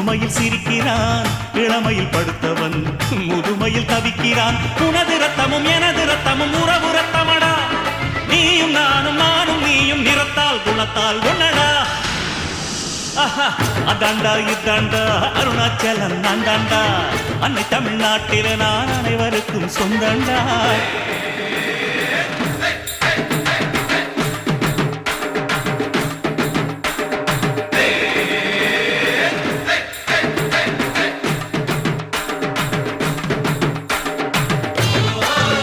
புதுமையில் சிரிக்கிறான், இளமையில் படுத்தவன் முதுமையில் தவிக்கிறான். உனது ரத்தமும் எனது ரத்தமும் உறவு ரத்தமடா, நீயும் நானும் நானும் நீயும் நிறத்தால் குணத்தால் ஒன்னடா. அதாண்டா இதாண்டா அருணாச்சலம் நான்தாண்டா, அன்னை தமிழ்நாட்டில நான் அனைவருக்கும் சொந்தண்டா.